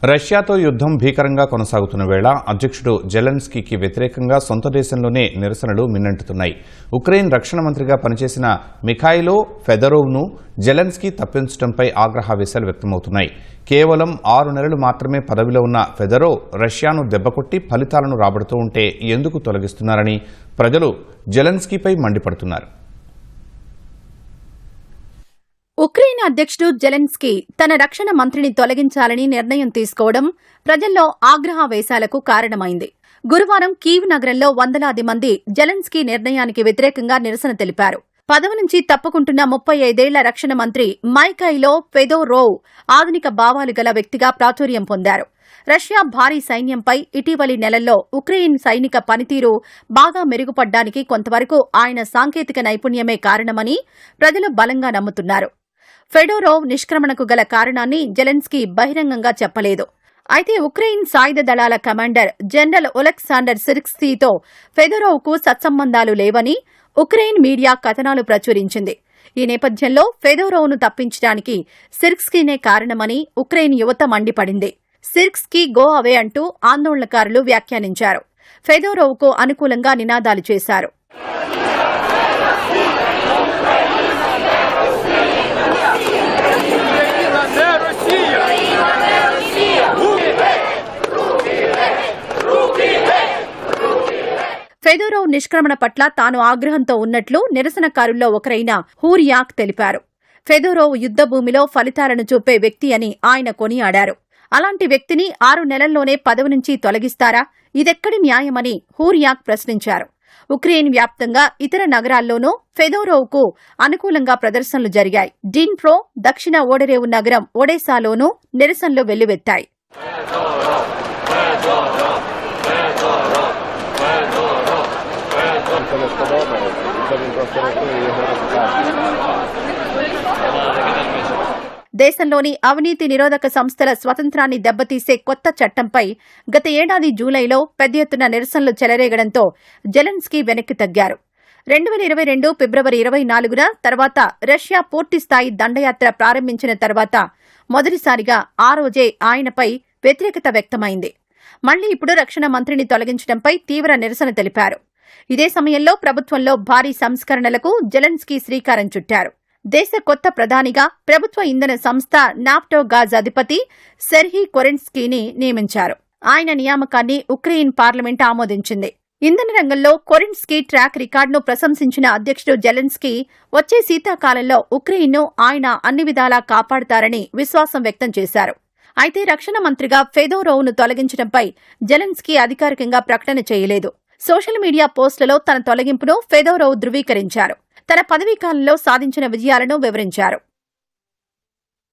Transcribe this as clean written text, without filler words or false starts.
రష్యాతో యుద్ధం భీకరంగా కొనసాగుతున్న వేళ అధ్యక్షుడు జెలెన్స్కీకి వ్యతిరేకంగా సొంత దేశంలోనే నిరసనలు మిన్నంటున్నాయి. ఉక్రెయిన్ రక్షణ మంత్రిగా పనిచేసిన మిఖాయిలో ఫెదరోవ్ను జెలెన్స్కీ తప్పించడంపై ఆగ్రహావేశాలు వ్యక్తమవుతున్నాయి. కేవలం 6 నెలలు మాత్రమే పదవిలో ఉన్న ఫెదరోవ్ రష్యాను దెబ్బకొట్టి ఫలితాలను రాబడుతూ ఉంటే ఎందుకు తొలగిస్తున్నారని ప్రజలు జెలెన్స్కీపై మండిపడుతున్నారు. ఉక్రెయిన్ అధ్యక్షుడు జెలెన్స్కీ తన రక్షణ మంత్రిని తొలగించాలని నిర్ణయం తీసుకోవడం ప్రజల్లో ఆగ్రహావేశాలకు కారణమైంది. గురువారం కీవ్ నగరంలో వందలాది మంది జెలెన్స్కీ నిర్ణయానికి వ్యతిరేకంగా నిరసన తెలిపారు. పదవి నుంచి తప్పుకుంటున్న 35 ఏళ్ల రక్షణ మంత్రి మైఖైలో ఫెదోరోవ్ ఆధునిక భావాలు గల వ్యక్తిగా ప్రాచుర్యం పొందారు. రష్యా భారీ సైన్యంపై ఇటీవలి నెలల్లో ఉక్రెయిన్ సైనిక పనితీరు బాగా మెరుగుపడ్డానికి కొంతవరకు ఆయన సాంకేతిక నైపుణ్యమే కారణమని ప్రజలు బలంగా నమ్ముతున్నారు. ఫెడోరోవ్ నిష్క్రమణకు గల కారణాన్ని జెలెన్స్కీ బహిరంగంగా చెప్పలేదు. అయితే ఉక్రెయిన్ సాయుధ దళాల కమాండర్ జనరల్ ఒలెక్సాండర్ సిర్స్కీతో ఫెదోరోవ్కు సత్సంబంధాలు లేవని ఉక్రెయిన్ మీడియా కథనాలు ప్రచురించింది. ఈ నేపథ్యంలో ఫెదోరోవ్ను తప్పించడానికి సిర్స్కీనే కారణమని ఉక్రెయిన్ యువత మండిపడింది. సిర్స్కీ గో అవే అంటూ ఆందోళనకారులు వ్యాఖ్యానించారు. ఫెదోరోవ్కు అనుకూలంగా నినాదాలు చేశారు. ఫెదోరోవ్ నిష్క్రమణ పట్ల తాను ఆగ్రహంతో ఉన్నట్లు నిరసనకారుల్లో ఒకరైన హూరియాక్ తెలిపారు. ఫెదోరోవ్ యుద్దభూమిలో ఫలితాలను చూపే వ్యక్తి అని ఆయన కొనియాడారు. అలాంటి వ్యక్తిని 6 నెలల్లోనే పదవి నుంచి తొలగిస్తారా? ఇదెక్కడి న్యాయమని హూరియాక్ ప్రశ్నించారు. ఉక్రెయిన్ వ్యాప్తంగా ఇతర నగరాల్లోనూ ఫెదోరోవ్కు అనుకూలంగా ప్రదర్శనలు జరిగాయి. డిన్ప్రో, దక్షిణ ఓడరేవు నగరం ఒడెసాలోనూ నిరసనలు వెల్లువెత్తాయి. దేశంలోని అవినీతి నిరోధక సంస్థల స్వతంత్రాన్ని దెబ్బతీసే కొత్త చట్టంపై గత ఏడాది జూలైలో పెద్ద ఎత్తున నిరసనలు చెలరేగడంతో జెలెన్స్కీ వెనక్కి తగ్గారు. 2022 ఫిబ్రవరి 24న తర్వాత రష్యా పూర్తిస్థాయి దండయాత్ర ప్రారంభించిన తర్వాత మొదటిసారిగా ఆ రోజే ఆయనపై వ్యతిరేకత వ్యక్తమైంది. మళ్లీ ఇప్పుడు రక్షణ మంత్రిని తొలగించడంపై తీవ్ర నిరసన తెలిపారు. ఇదే సమయంలో ప్రభుత్వంలో భారీ సంస్కరణలకు జెలెన్స్కీ శ్రీకారం చుట్టారు. దేశ కొత్త ప్రధానిగా ప్రభుత్వ ఇంధన సంస్థ నాఫ్టోగాజ్ అధిపతి సెర్హీ కొరెన్స్కీని నియమించారు. ఆయన నియామకాన్ని ఉక్రెయిన్ పార్లమెంట్ ఆమోదించింది. ఇంధన రంగంలో కొరెన్స్కీ ట్రాక్ రికార్డును ప్రశంసించిన అధ్యక్షుడు జెలెన్స్కీ వచ్చే శీతాకాలంలో ఉక్రెయిన్ను ఆయన అన్ని విధాలా కాపాడుతారని విశ్వాసం వ్యక్తం చేశారు. అయితే రక్షణ మంత్రిగా ఫెదోరోవ్ను తొలగించడంపై జెలెన్స్కీ అధికారికంగా ప్రకటన చేయలేదు. సోషల్ మీడియా పోస్టులలో తన తొలగింపును ఫెదోరోవ్ ధృవీకరించారు. తన పదవీకాలంలో సాధించిన విజయాలను వివరించారు.